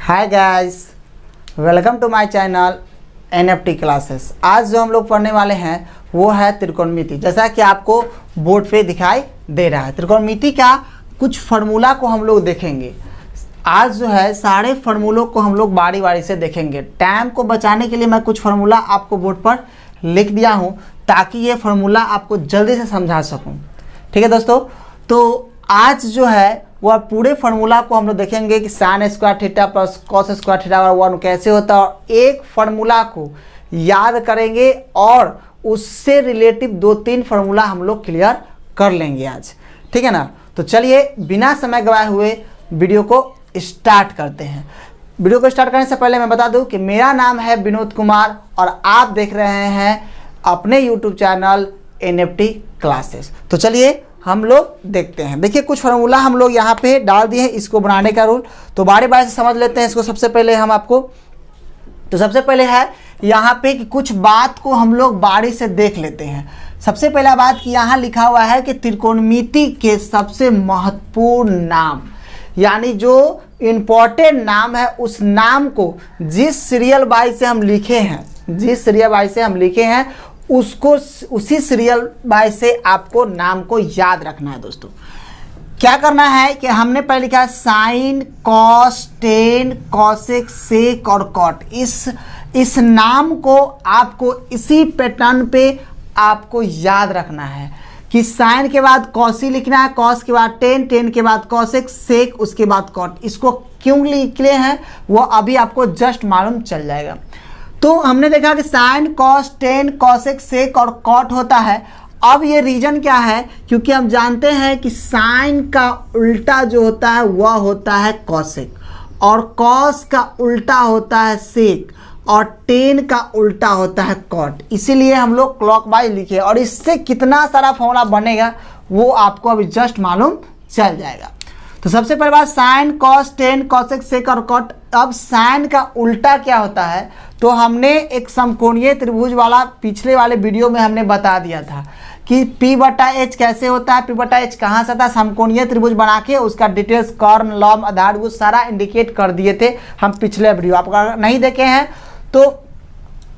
Hi guys, welcome to my channel NFT classes. आज जो हम लोग पढ़ने वाले हैं वो है त्रिकोणमिति। जैसा कि आपको बोर्ड पे दिखाई दे रहा है, त्रिकोणमिति का कुछ फार्मूला को हम लोग देखेंगे। आज जो है सारे फार्मूलों को हम लोग बारी बारी से देखेंगे। टाइम को बचाने के लिए मैं कुछ फार्मूला आपको बोर्ड पर लिख दिया हूँ ताकि ये फार्मूला आपको जल्दी से समझा सकूँ। ठीक है दोस्तों, तो आज जो है वह पूरे फार्मूला को हम लोग देखेंगे कि sine square theta plus cos square theta और 1 कैसे होता है, और एक फार्मूला को याद करेंगे और उससे रिलेटिव 2-3 फार्मूला हम लोग क्लियर कर लेंगे आज। ठीक है ना, तो चलिए बिना समय गवाए हुए वीडियो को स्टार्ट करते हैं। वीडियो को स्टार्ट करने से पहले मैं बता दूं कि मेरा नाम है विनोद कुमार और आप देख रहे हैं अपने यूट्यूब चैनल एनएफटी क्लासेस। तो चलिए हम लोग देखते हैं। देखिए कुछ फार्मूला हम लोग यहाँ पे डाल दिए हैं, इसको बनाने का रूल तो बारी बारी से समझ लेते हैं इसको। सबसे पहले हम आपको सबसे पहले है यहाँ पे कि कुछ बात को हम लोग बारी से देख लेते हैं। सबसे पहला बात कि यहाँ लिखा हुआ है कि त्रिकोणमिति के सबसे महत्वपूर्ण नाम, यानी जो इम्पोर्टेंट नाम है उस नाम को जिस सीरियल बाई से हम लिखे हैं उसको उसी सीरियल बाय से आपको नाम को याद रखना है। दोस्तों क्या करना है कि हमने पहले लिखा है साइन, कॉस, टेन, कॉसेक, सेक और कॉट। इस नाम को आपको इसी पैटर्न पे आपको याद रखना है कि साइन के बाद कॉसी लिखना है, कॉस के बाद टेन, टेन के बाद कॉसेक, सेक उसके बाद कॉट। इसको क्यों लिखे हैं वो अभी आपको जस्ट मालूम चल जाएगा। तो हमने देखा कि साइन, कॉस, टेन, कॉसेक, सेक और कॉट होता है। अब ये रीजन क्या है, क्योंकि हम जानते हैं कि साइन का उल्टा जो होता है वह होता है कॉसेक, और कॉस का उल्टा होता है सेक, और टेन का उल्टा होता है कॉट। इसीलिए हम लोग क्लॉकवाइज लिखे, और इससे कितना सारा फॉर्मूला बनेगा वो आपको अभी जस्ट मालूम चल जाएगा। तो सबसे पहले बात साइन, कॉस, टेन, कॉसेक, सेक और कॉट। अब साइन का उल्टा क्या होता है, तो हमने एक समकोणीय त्रिभुज वाला पिछले वाले वीडियो में हमने बता दिया था कि P/H कैसे होता है, P/H कहाँ से आता है। समकोणीय त्रिभुज बना के उसका डिटेल्स कर्ण, लंब, आधारभुज सारा इंडिकेट कर दिए थे हम पिछले वीडियो। आप अगर नहीं देखे हैं तो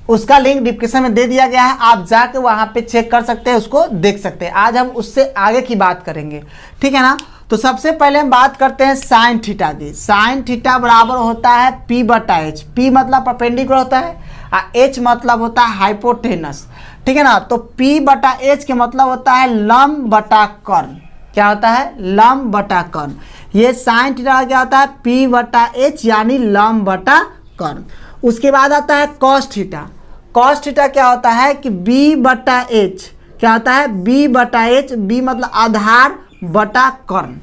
उसका लिंक डिस्क्रिप्शन में दे दिया गया है, आप जाके वहाँ पे चेक कर सकते हैं, उसको देख सकते हैं। आज हम उससे आगे की बात करेंगे, ठीक है ना। तो सबसे पहले हम बात करते हैं साइन थीटा की। साइन थीटा बराबर होता है P/H। P मतलब परपेंडिकुलर होता है और H मतलब होता है हाइपोटेनस, ठीक है ना। तो P/H के मतलब होता है लंब बटा कर्ण। क्या होता है? लंब बटा कर्ण। ये साइन थीटा क्या होता है? P/H यानी लंब बटा कर्ण। उसके बाद आता है कॉस थीटा। कॉस थीटा क्या होता है कि B/H। क्या होता है? B/H। B मतलब आधार बटा कर्ण।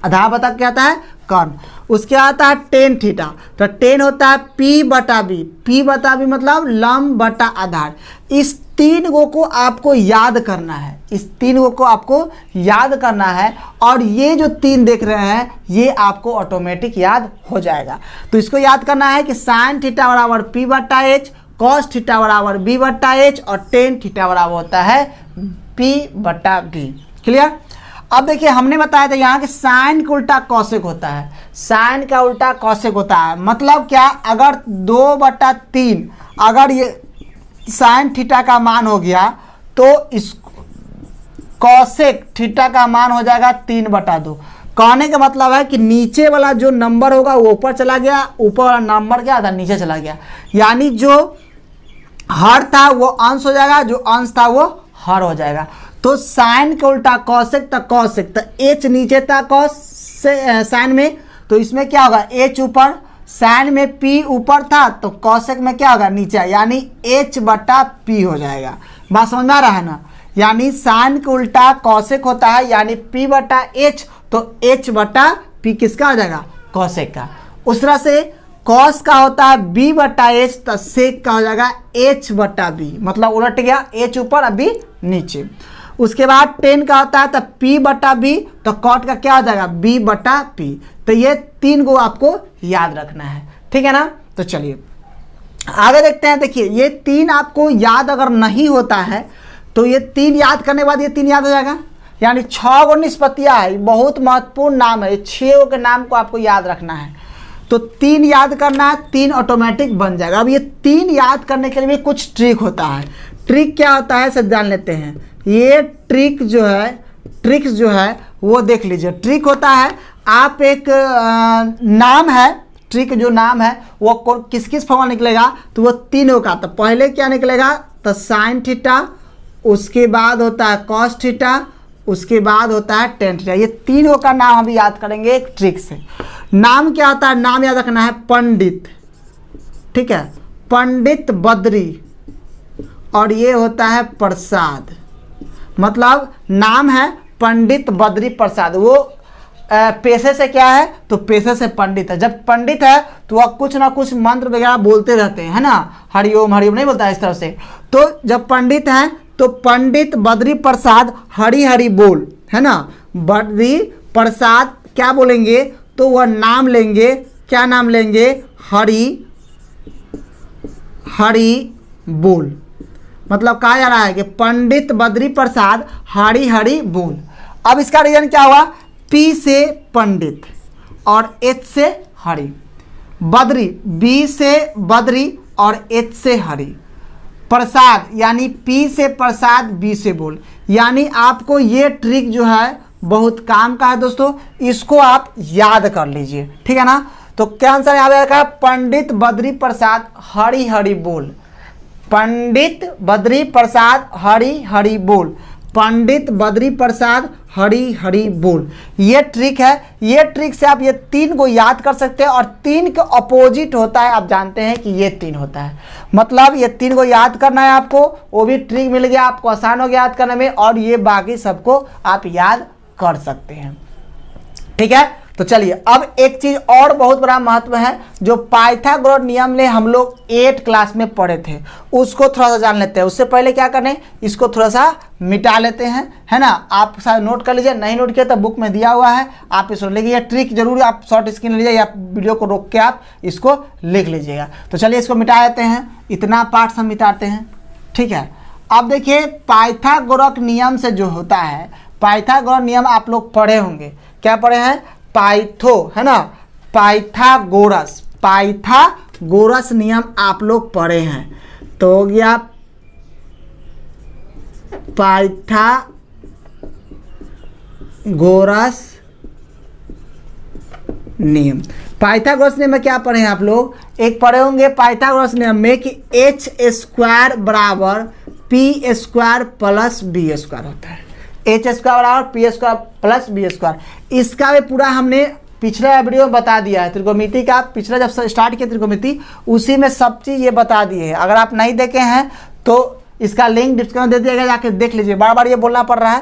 आधार बटा क्या होता है? कर्ण। उसके आता है टेन थीटा। तो टेन होता है P/B। P/B मतलब लंब बटा आधार। इस तीन को आपको याद करना है, इस तीन को आपको याद करना है, और ये जो तीन देख रहे हैं ये आपको ऑटोमेटिक याद हो जाएगा। तो इसको याद करना है कि साइन थीटा बराबर P/H, कॉस थीटा बराबर B/H और टेन थीटा बराबर होता है P/B। क्लियर? अब देखिए हमने बताया था यहाँ कि साइन का उल्टा कॉसेक होता है। साइन का उल्टा कॉसेक होता है मतलब क्या, अगर 2/3 अगर ये साइन थीटा का मान हो गया तो इस कॉसेक थीटा का मान हो जाएगा 3/2। कहने का मतलब है कि नीचे वाला जो नंबर होगा वो ऊपर चला गया, ऊपर वाला नंबर क्या था? नीचे चला गया। यानी जो हर था वो अंश हो जाएगा, जो अंश था वो हर हो जाएगा। तो साइन का उल्टा कॉसेक, तो कॉसेक तो H नीचे था कॉस से साइन में, तो इसमें क्या होगा? H ऊपर। साइन में P ऊपर था तो कॉसेक में क्या होगा? नीचे, यानी H/P हो जाएगा। बात समझ में आ रहा है ना। यानी साइन का उल्टा कॉसेक होता है यानी P/H, तो H/P किसका हो जाएगा? कॉसेक का। उस तरह से कॉस का होता है B/H, तो सेक का हो जाएगा H/B। मतलब उलट गया, H ऊपर अभी नीचे। उसके बाद टेन का होता है तो P/B, तो कॉट का क्या हो जाएगा? B/P। तो ये तीन को आपको याद रखना है, ठीक है ना। तो चलिए आगे देखते हैं। देखिए ये तीन आपको याद अगर नहीं होता है तो ये तीन याद करने के बाद ये तीन याद हो जाएगा। यानी 6 गो निष्पत्तियाँ है, बहुत महत्वपूर्ण नाम है। 6 के नाम को आपको याद रखना है। तो 3 याद करना है, 3 ऑटोमेटिक बन जाएगा। अब ये 3 याद करने के लिए भी कुछ ट्रिक होता है। ट्रिक क्या होता है सब जान लेते हैं। ये ट्रिक्स जो है वो देख लीजिए। ट्रिक होता है, आप एक नाम है, ट्रिक जो नाम है वो किस किस फॉर्मूला निकलेगा, तो वो 3 का। तो पहले क्या निकलेगा, तो साइन थीटा, उसके बाद होता है कॉस थीटा, उसके बाद होता है टेन थीटा। ये 3 का नाम हम याद करेंगे एक ट्रिक से। नाम क्या होता है, नाम याद रखना है पंडित, ठीक है, पंडित बद्री, और ये होता है प्रसाद। मतलब नाम है पंडित बद्री प्रसाद, वो पेशे से क्या है, तो पेशे से पंडित है। जब पंडित है तो वह कुछ ना कुछ मंत्र वगैरह बोलते रहते हैं, है ना, हरिओम हरिओम नहीं बोलता है इस तरह से। तो जब पंडित हैं तो पंडित बद्री प्रसाद हरि हरि बोल, है ना, बद्री प्रसाद क्या बोलेंगे, तो वह नाम लेंगे, क्या नाम लेंगे, हरि हरि बोल। मतलब कहा जा रहा है कि पंडित बद्री प्रसाद हरि हरि बोल। अब इसका रीजन क्या हुआ, पी से पंडित और एच से हरि, बद्री बी से बद्री और एच से हरि, प्रसाद यानी पी से प्रसाद बी से बोल। यानी आपको ये ट्रिक जो है बहुत काम का है दोस्तों, इसको आप याद कर लीजिए, ठीक है ना। तो क्या आंसर यहाँ पे रखा है, पंडित बद्री प्रसाद हरि हरि बोल, पंडित बद्री प्रसाद हरि हरि बोल, पंडित बद्री प्रसाद हरि हरि बोल। ये ट्रिक है। ये ट्रिक से आप ये 3 को याद कर सकते हैं, और 3 के अपोजिट होता है, आप जानते हैं कि ये 3 होता है। मतलब ये 3 को याद करना है आपको, वो भी ट्रिक मिल गया आपको, आसान हो गया याद करने में, और ये बाकी सबको आप याद कर सकते हैं, ठीक है। तो चलिए अब एक चीज और बहुत बड़ा महत्व है, जो पाइथागोरस नियम ने हम लोग 8 क्लास में पढ़े थे, उसको थोड़ा सा जान लेते हैं। उससे पहले क्या करने, इसको थोड़ा सा मिटा लेते हैं, है ना। आप शायद नोट कर लीजिए, नहीं नोट किया तो बुक में दिया हुआ है, आप इसको लिखिए। ये ट्रिक जरूर आप शॉर्ट स्क्रीन लीजिए या वीडियो को रोक के आप इसको लिख लीजिएगा। तो चलिए इसको मिटा देते हैं, इतना पार्ट हम मिटाते हैं, ठीक है। अब देखिए पाइथागोरस नियम से जो होता है, पाइथागोरस नियम आप लोग पढ़े होंगे, क्या पढ़े हैं, पाइथो, है ना, पाइथागोरस, पाइथागोरस नियम आप लोग पढ़े हैं। तो हो गया पाइथागोरस नियम। पाइथागोरस नियम में क्या पढ़े हैं आप लोग, एक पढ़े होंगे पाइथागोरस नियम में कि एच स्क्वायर बराबर P square plus B square होता है। एच स्क्वायर बराबर P square plus B square. इसका भी पूरा हमने पिछले वीडियो में बता दिया है। त्रिकोणमिति का पिछला जब स्टार्ट किया त्रिकोणमिति, उसी में सब चीज़ ये बता दिए है। अगर आप नहीं देखे हैं तो इसका लिंक डिस्क्रिप्शन दे दिया गया, जाके देख लीजिए। बार बार ये बोलना पड़ रहा है।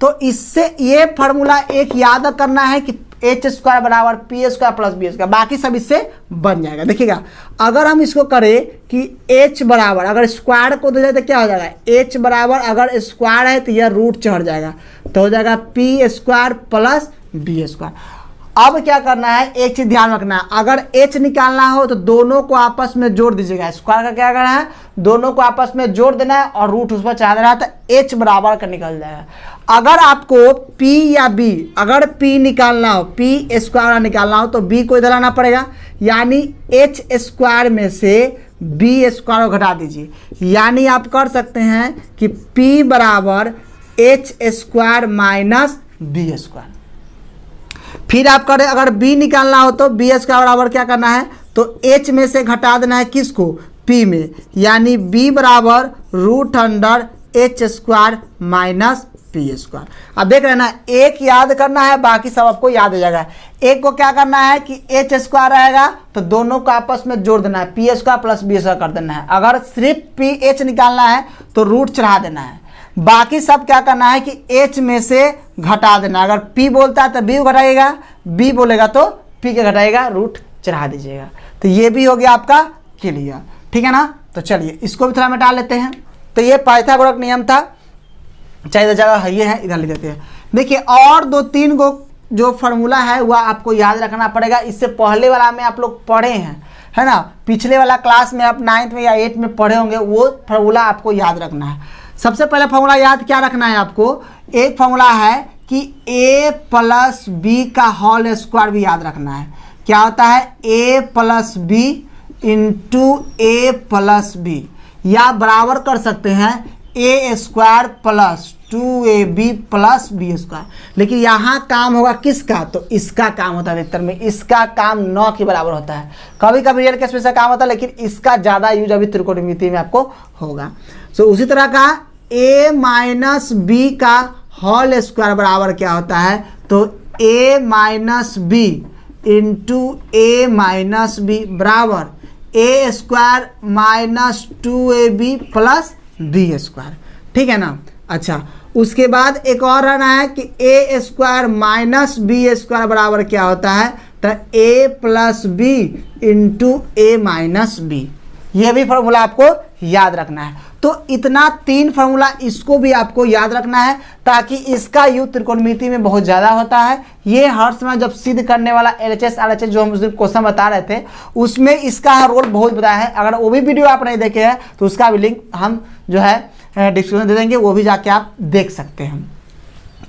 तो इससे ये फार्मूला एक याद करना है कि एच स्क्वायर बराबर P square plus B square, बाकी सब इससे बन जाएगा। देखिएगा अगर हम इसको करें कि एच बराबर, अगर स्क्वायर को दे जाए तो क्या हो जाएगा, एच बराबर अगर स्क्वायर है तो यह रूट चढ़ जाएगा, तो हो जाएगा P square plus B square. अब क्या करना है, एक चीज ध्यान रखना है, अगर h निकालना हो तो दोनों को आपस में जोड़ दीजिएगा। स्क्वायर का क्या करना है, दोनों को आपस में जोड़ देना है और रूट उस पर चढ़ा देना है, तो h बराबर का निकल जाएगा। अगर आपको p या b, अगर p निकालना हो, p स्क्वायर निकालना हो तो b को इधर आना पड़ेगा, यानी h स्क्वायर में से b स्क्वायर को घटा दीजिए। यानी आप कर सकते हैं कि p बराबर h square minus b square. फिर आप करें, अगर b निकालना हो तो b स्क्वायर बराबर क्या करना है, तो h में से घटा देना है किसको, p में, यानी b बराबर root under h square minus P square. अब देख रहे हैं ना, एक याद करना है, बाकी सब आपको याद हो जाएगा। एक को क्या करना है कि h स्क्वायर रहेगा तो दोनों को आपस में जोड़ देना है, P square plus B square कर देना है। अगर सिर्फ पी एच निकालना है तो रूट चढ़ा देना है। बाकी सब क्या करना है कि h में से घटा देना। अगर p बोलता है तो b को घटाइएगा, b बोलेगा तो p के घटाइएगा, रूट चढ़ा दीजिएगा। तो ये भी हो गया आपका क्लियर, ठीक है ना। तो चलिए इसको भी थोड़ा मिटा लेते हैं। तो ये पाइथागोरस नियम था, चाहिए जगह ये है, इधर ले देते हैं। देखिए और 2-3 को जो फार्मूला है वह आपको याद रखना पड़ेगा। इससे पहले वाला में आप लोग पढ़े हैं, है ना, पिछले वाला क्लास में आप 9th में या 8th में पढ़े होंगे, वो फार्मूला आपको याद रखना है। सबसे पहले फार्मूला याद क्या रखना है आपको, एक फार्मूला है कि a प्लस बी का होल स्क्वायर भी याद रखना है। क्या होता है a plus B into A plus B, या बराबर कर सकते हैं A square plus 2ab plus B square. लेकिन यहाँ काम होगा किसका, तो इसका काम होता है अधिकतर में, इसका काम 9 के बराबर होता है। कभी कभी रियल केस में से काम होता है, लेकिन इसका ज़्यादा यूज अभी त्रिकोणमिति में आपको होगा। सो उसी तरह का a माइनस बी का होल स्क्वायर बराबर क्या होता है, तो a minus B into A minus B बराबर A square minus 2ab plus B square. ठीक है ना। अच्छा, उसके बाद एक और रहना है कि ए स्क्वायर माइनस बी स्क्वायर बराबर क्या होता है, तो ए plus B into A minus B. यह भी फॉर्मूला आपको याद रखना है। तो इतना 3 फार्मूला इसको भी आपको याद रखना है, ताकि इसका यूज त्रिकोणमिति में बहुत ज़्यादा होता है। ये हर समय जब सिद्ध करने वाला LHS RHS जो हम उस दिन क्वेश्चन बता रहे थे, उसमें इसका रोल बहुत बताया है। अगर वो भी वीडियो आप नहीं देखे हैं तो उसका भी लिंक हम जो है डिस्क्रिप्शन दे देंगे, वो भी जाके आप देख सकते हैं।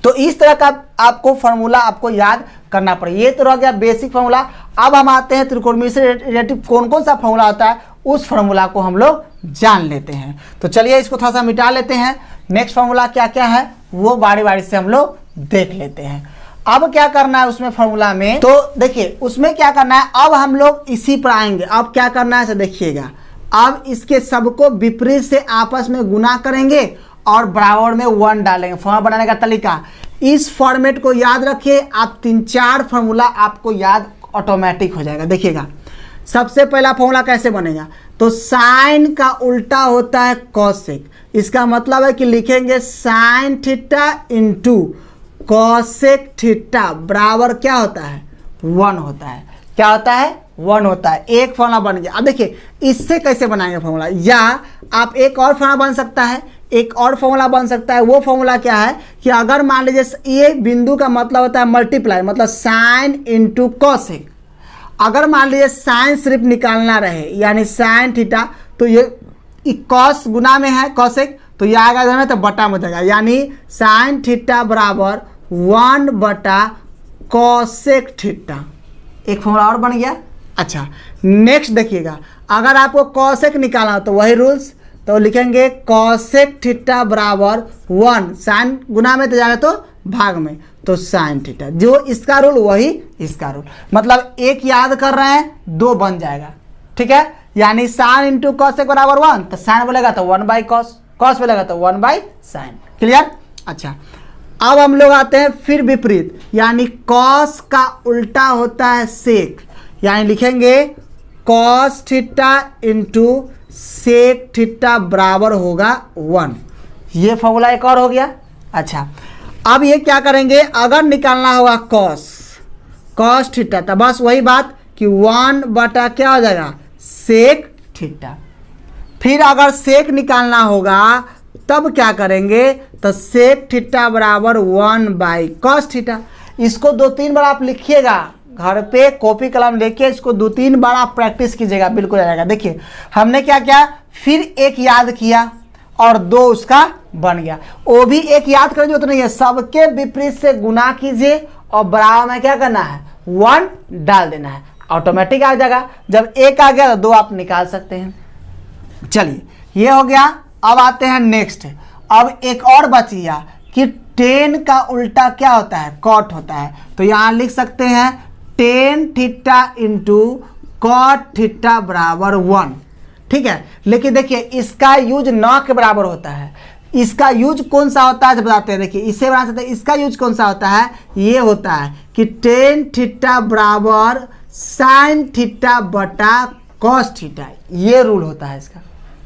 तो इस तरह का आपको फार्मूला आपको याद करना पड़ेगा। ये तो रह गया बेसिक फार्मूला। अब हम आते हैं त्रिकोणमिति से रिलेटिव कौन कौन सा फार्मूला होता है, उस फार्मूला को हम लोग जान लेते हैं। तो चलिए इसको थोड़ा सा मिटा लेते हैं। नेक्स्ट फार्मूला क्या क्या है वो बारी बारी से हम लोग देख लेते हैं। अब क्या करना है उसमें फार्मूला में, तो देखिए उसमें क्या करना है, अब हम लोग इसी पर आएंगे। अब क्या करना है देखिएगा, अब इसके सबको विपरीत से आपस में गुना करेंगे और बराबर में 1 डालेंगे। फॉर्मूला बनाने का तरीका इस फॉर्मेट को याद रखिए। आप 3-4 फार्मूला आपको याद ऑटोमेटिक हो जाएगा। देखिएगा सबसे पहला फॉर्मूला कैसे बनेगा, तो साइन का उल्टा होता है कॉसेक। इसका मतलब है कि लिखेंगे sine theta into cosec theta बराबर क्या होता है 1 होता है। क्या होता है 1 होता है। एक फॉर्मूला बन गया। अब देखिए इससे कैसे बनाएंगे फॉर्मूला, या आप एक और फॉर्मूला बन सकता है। एक और फॉर्मूला बन सकता है। वो फॉर्मूला क्या है कि अगर मान लीजिए ये बिंदु का मतलब होता है मल्टीप्लाई, मतलब साइन इंटू कॉसेक। अगर मान लीजिए साइन सिर्फ निकालना रहे यानी साइन थीटा, तो ये कॉस गुना में है कॉसेक, तो ये आएगा इधर में तो बटा में जाएगा, यानी साइन थीटा बराबर 1 बटा कॉसेक थीटा। एक फॉर्मूला और बन गया। अच्छा नेक्स्ट देखिएगा, अगर आपको कॉसेक निकालना हो तो वही रूल्स, तो लिखेंगे कॉसेक थीटा बराबर 1, साइन गुना में तो जाएगा तो भाग में, तो साइन थीटा। जो इसका रूल वही इसका रूल, मतलब एक याद कर रहे हैं 2 बन जाएगा। ठीक है, यानी साइन इंटू कॉसेक बराबर 1, तो साइन बोलेगा तो 1 बाई कॉस, कॉस बोलेगा तो 1 बाई साइन। क्लियर। अच्छा अब हम लोग आते हैं फिर विपरीत, यानी कॉस का उल्टा होता है सेक, यानी लिखेंगे cos theta into sec theta बराबर होगा 1। ये फॉर्मूला एक और हो गया। अच्छा अब ये क्या करेंगे, अगर निकालना होगा कॉस थीटा, तो बस वही बात कि 1 बटा क्या हो जाएगा सेक थीटा। फिर अगर सेक निकालना होगा तब क्या करेंगे, तो सेक थीटा बराबर 1 बाई कॉस थीटा। इसको 2-3 बार आप लिखिएगा घर पे, कॉपी कलम लेके इसको 2-3 बार आप प्रैक्टिस कीजिएगा, बिल्कुल आ जाएगा। देखिए हमने क्या किया, फिर एक याद किया और 2 उसका बन गया। वो भी एक याद करने जो तो नहीं है, सबके विपरीत से गुना कीजिए और बराबर में क्या करना है 1 डाल देना है, ऑटोमेटिक आ जाएगा। जब 1 आ गया तो 2 आप निकाल सकते हैं। चलिए ये हो गया। अब आते हैं नेक्स्ट। अब एक और बच गया कि 10 का उल्टा क्या होता है कॉट होता है, तो यहाँ लिख सकते हैं tan theta into cot theta बराबर 1। ठीक है, लेकिन देखिए इसका यूज 9 के बराबर होता है। इसका यूज कौन सा होता है बताते हैं। देखिए इससे बना सकते हैं, इसका यूज कौन सा होता है, ये होता है कि tan थीटा बराबर साइन थीटा बटा कॉस थीटा। ये रूल होता है इसका।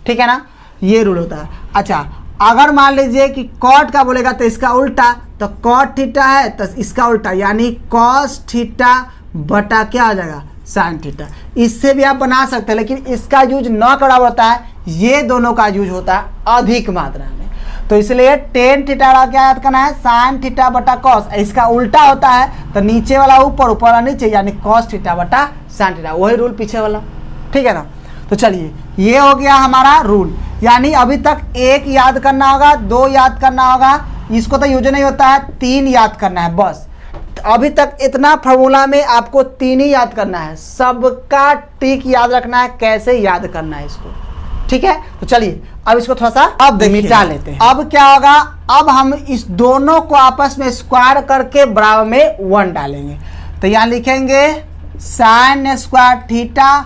ठीक है ना, ये रूल होता है। अच्छा अगर मान लीजिए कि कॉट का बोलेगा तो इसका उल्टा, तो कॉट थीटा है तो इसका उल्टा, यानी कॉस थीटा बटा क्या आ जाएगा साइन थीटा। इससे भी आप बना सकते हैं, लेकिन इसका यूज 9 के बराबर होता है, ये दोनों का यूज होता है अधिक मात्रा में। तो इसलिए tan थीटा क्या याद करना है साइन थीटा बटा कॉस। इसका उल्टा होता है तो नीचे वाला ऊपर, ऊपर वाला नीचे, यानी कॉस थीटा बटा साइन थीटा। वही रूल पीछे वाला। ठीक है ना। तो चलिए ये हो गया हमारा रूल, यानी अभी तक 1 याद करना होगा, 2 याद करना होगा, इसको तो यूज नहीं होता है, 3 याद करना है बस। अभी तक इतना फार्मूला में आपको 3 ही याद करना है, सबका ट्रिक याद रखना है, कैसे याद करना है इसको, ठीक है। तो चलिए अब इसको थोड़ा सा अब मिटा लेते हैं। अब क्या होगा, अब हम इस दोनों को आपस में स्क्वायर करके बराबर में 1 डालेंगे। तो यहाँ लिखेंगे sine square theta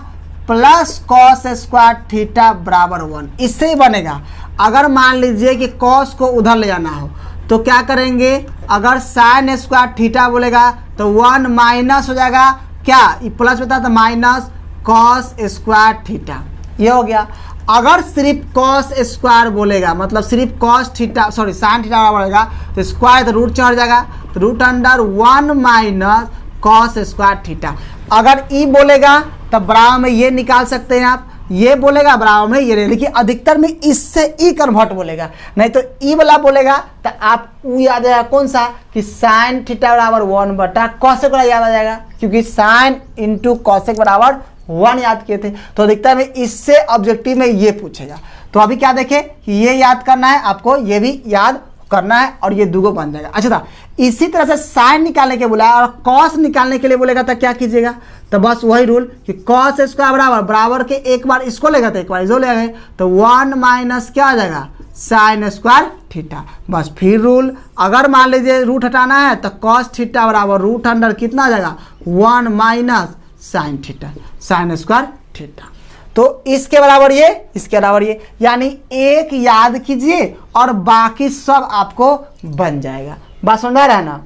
plus cos square theta बराबर 1। इससे ही बनेगा। अगर मान लीजिए कि कॉस को उधर ले जाना हो तो क्या करेंगे, अगर साइन स्क्वायर थीटा बोलेगा तो 1 माइनस हो जाएगा, क्या प्लस बता तो माइनस कॉस स्क्वायर थीटा, ये हो गया। अगर सिर्फ कॉस स्क्वायर बोलेगा, मतलब सिर्फ cos theta sorry sine theta बोलेगा तो स्क्वायर तो रूट चढ़ जाएगा, तो root under 1 minus cos square theta. अगर ई बोलेगा तब बराबर में ये निकाल सकते हैं आप, ये बोलेगा बराबर में ये, लेकिन अधिकतर में इससे ई कन्वर्ट बोलेगा, नहीं तो ई वाला बोलेगा तो आप वो याद आएगा कौन सा कि साइन थीटा बराबर 1 बटा कॉसेक वाला याद आ जाएगा, क्योंकि साइन इंटू कॉसेक बराबर 1 याद किए थे। तो अधिकतर में इससे ऑब्जेक्टिव में ये पूछेगा। तो अभी क्या देखें कि ये याद करना है आपको, ये भी याद करना है और ये दूगो बन जाएगा। अच्छा था, इसी तरह से साइन निकालने के बोला और कॉस निकालने के लिए बोलेगा तो क्या कीजिएगा, तो बस वही रूल कि कॉस स्क्वायर बराबर बराबर के एक बार इसको लेगा तो एक बार इसको लेगा, तो 1 माइनस क्या आ जाएगा साइन स्क्वायर थीटा। बस फिर रूल, अगर मान लीजिए रूट हटाना है तो कॉस थीटा बराबर रूट अंडर कितना आ जाएगा 1 minus sine theta, sine square theta. तो इसके बराबर ये, इसके बराबर ये, यानी एक याद कीजिए और बाकी सब आपको बन जाएगा। बात समझ रहा है ना,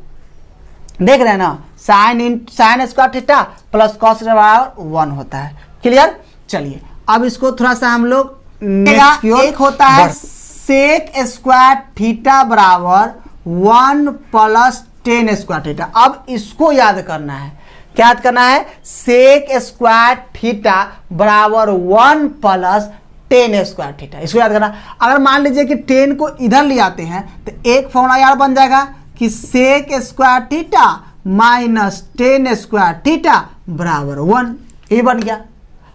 देख रहे हैं ना, sine square theta plus cos बराबर 1 होता है। क्लियर। चलिए अब इसको थोड़ा सा हम लोग एक होता है सेक स्क्वायर थीटा बराबर 1 प्लस टेन स्क्वायर थीटा। अब इसको याद करना है, क्या याद करना है, सेक स्क्वायर थीटा बराबर 1 प्लस टेन स्क्वायर थीटा, इसको याद करना। अगर मान लीजिए कि 10 को इधर ले आते हैं तो एक फॉर्मूला यार बन जाएगा कि sec square theta minus tan square theta बराबर 1, ये बन गया।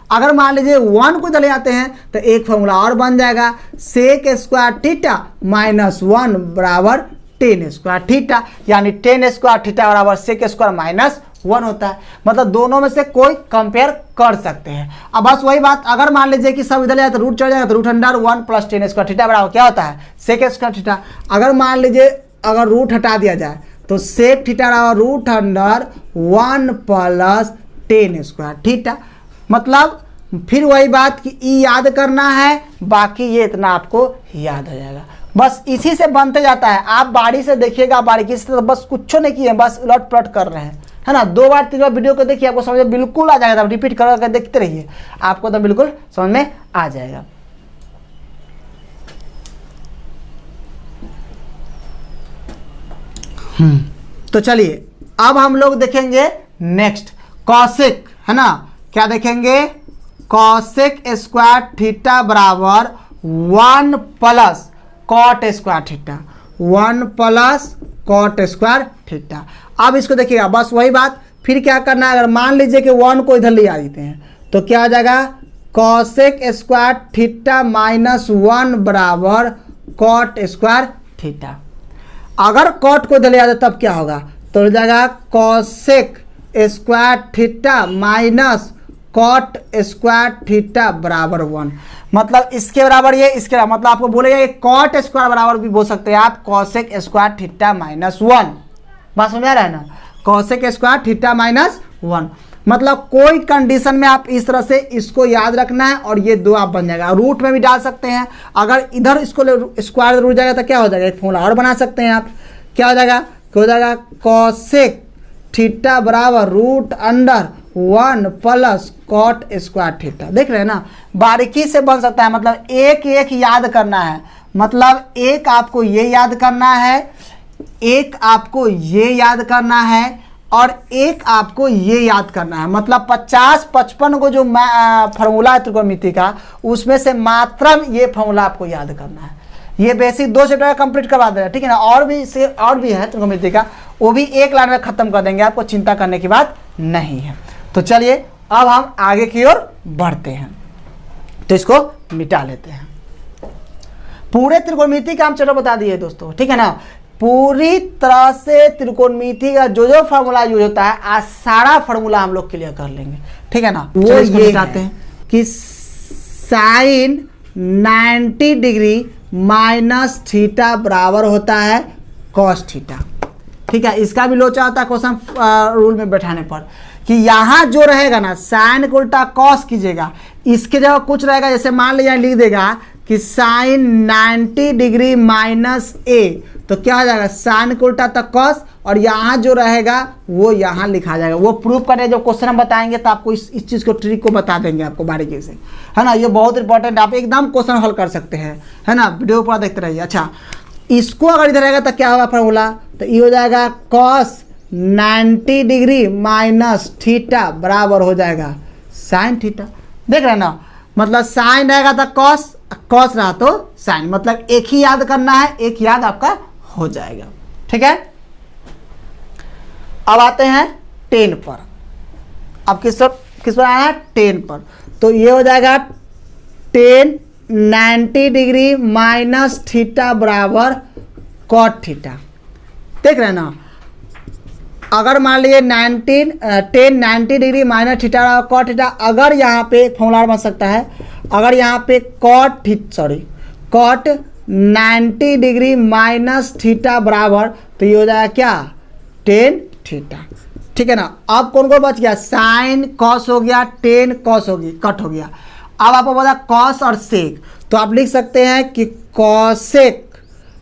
अगर मान लीजिए 1 को इधर ले आते हैं तो एक फॉर्मूला और बन जाएगा, सेक स्क्वायर थीटा माइनस 1 बराबर टेन स्क्वायर थीटा, यानी टेन स्क्वायर थीटा बराबर सेक स्क्वायर माइनस 1 होता है। मतलब दोनों में से कोई कंपेयर कर सकते हैं। अब बस वही बात, अगर मान लीजिए कि सब इधर ले जाए तो रूट चढ़ जाएगा, तो root under 1 plus tan square theta बराबर क्या होता है सेक स्क्वायर थीटा। अगर मान लीजिए अगर रूट हटा दिया जाए तो सेक थीटा बराबर root under 1 plus tan square theta. मतलब फिर वही बात कि ई याद करना है, बाकी ये इतना आपको याद हो जाएगा। बस इसी से बनते जाता है। आप बारी से देखिएगा, बारीकी से, तो बस कुछ नहीं किए, बस उलट पलट कर रहे हैं, है ना। 2 बार 3 बार वीडियो को देखिए, आपको समझ में बिल्कुल आ जाएगा। रिपीट कर कर देखते रहिए, आपको तो बिल्कुल समझ में आ जाएगा। तो चलिए अब हम लोग देखेंगे नेक्स्ट कॉसेक, है ना। क्या देखेंगे, कॉसेक स्क्वायर थीटा बराबर 1 plus cot square theta, 1 plus cot square theta. अब इसको देखिएगा, बस वही बात, फिर क्या करना है, अगर मान लीजिए कि 1 को इधर ले आ देते हैं तो क्या आ जाएगा कॉसेक स्क्वायर थीटा माइनस 1 बराबर कॉट स्क्वायर थीटा। अगर कॉट को इधर ले आ जाए तब क्या होगा, तो हो जाएगा cosec square theta minus cot square theta बराबर 1। मतलब इसके बराबर ये, इसके बराबर, मतलब आपको बोलेगा ये कॉट स्क्वायर बराबर भी बोल सकते हैं आप कॉसेक स्क्वायर थीटा माइनस 1। बात समझ आ रहा है ना, कॉसेक स्क्वायर थीटा माइनस 1। मतलब कोई कंडीशन में आप इस तरह से इसको याद रखना है और ये 2 आप बन जाएगा। रूट में भी डाल सकते हैं, अगर इधर इसको स्क्वायर रूट जाएगा तो क्या हो जाएगा, एक फॉर्मूला और बना सकते हैं आप। क्या हो जाएगा, हो जाएगा कॉसेक थीटा बराबर root under 1 plus cot square theta. देख रहे हैं ना, बारीकी से बन सकता है। मतलब एक एक याद करना है, मतलब एक आपको ये याद करना है, एक आपको ये याद करना है और एक आपको ये याद करना है। मतलब 50-55 को जो फार्मूला है त्रिकोणमिति का, उसमें से मात्र ये फार्मूला आपको याद करना है। ये बेसिक 2 चैप्टर कंप्लीट करवा देना, ठीक है ना। और भी है त्रिकोणमिति का, वो भी एक लाइन में खत्म कर देंगे, आपको चिंता करने की बात नहीं है। तो चलिए अब हम आगे की ओर बढ़ते हैं, तो इसको मिटा लेते हैं। पूरे त्रिकोणमिति का हम चैप्टर बता दिए दोस्तों, ठीक है ना। पूरी तरह से त्रिकोणमिति का जो जो फार्मूला यूज होता है आज सारा फार्मूला हम लोग क्लियर कर लेंगे, ठीक है ना। वो ये चाहते हैं कि साइन 90 डिग्री माइनस थीटा बराबर होता है कॉस थीटा, ठीक है। इसका भी लोचा होता है क्वेश्चन रूल में बैठाने पर कि यहाँ जो रहेगा ना साइन को उल्टा कॉस कीजिएगा, इसके जगह कुछ रहेगा, जैसे मान लीजिए लिख देगा कि साइन 90 डिग्री माइनस ए, तो क्या हो जाएगा साइन को उल्टा तक कॉस, और यहाँ जो रहेगा वो यहाँ लिखा जाएगा। वो प्रूफ करने जो क्वेश्चन हम बताएंगे तो आपको इस चीज़ को ट्रिक को बता देंगे आपको बारीकी से, है ना। ये बहुत इंपॉर्टेंट, आप एकदम क्वेश्चन हल कर सकते हैं, है ना। वीडियो पूरा देखते रहिए। अच्छा, इसको अगर इधर रहेगा तो क्या होगा फार्मूला, तो ये हो जाएगा कॉस 90 डिग्री माइनस थीटा बराबर हो जाएगा साइन थीटा। देख रहे हैं ना, मतलब साइन रहेगा तो कॉस, कॉस रहा तो साइन, मतलब एक ही याद करना है, एक याद आपका हो जाएगा, ठीक है। अब आते हैं 10 पर। अब किस पर आना है 10 पर, तो ये हो जाएगा 10 90 डिग्री माइनस थीटा बराबर कॉट थीटा। देख रहे हैं ना, अगर मान लीजिए 10 90 degree minus theta cot theta, अगर यहाँ पे एक फॉर्मूला बन सकता है, अगर यहाँ पे कॉट 90 डिग्री माइनस थीटा बराबर, तो ये हो जाएगा क्या 10 थीटा, ठीक है ना। अब कौन कौन बच गया, साइन कॉस हो गया, 10 कॉस होगी, कट हो गया। अब आपको पता कॉस और सेक, तो आप लिख सकते हैं कि कॉसेक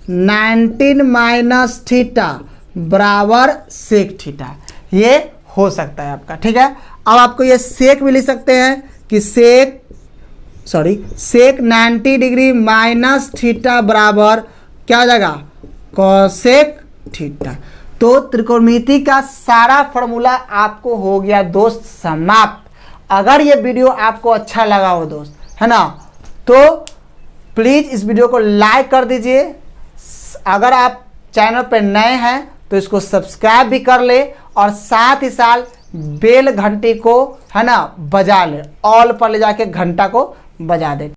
19 माइनस थीटा बराबर सेक थीटा, ये हो सकता है आपका, ठीक है। अब आपको ये सेक भी लिख सकते हैं कि सेक 90 डिग्री माइनस थीटा बराबर क्या हो जाएगा कॉसेक थीटा। तो त्रिकोणमिति का सारा फॉर्मूला आपको हो गया दोस्त समाप्त। अगर ये वीडियो आपको अच्छा लगा हो दोस्त, है ना, तो प्लीज़ इस वीडियो को लाइक कर दीजिए। अगर आप चैनल पर नए हैं तो इसको सब्सक्राइब भी कर ले, और साथ ही साथ बेल घंटी को, है ना, बजा ले, ऑल पर ले जाके घंटा को बजा दे।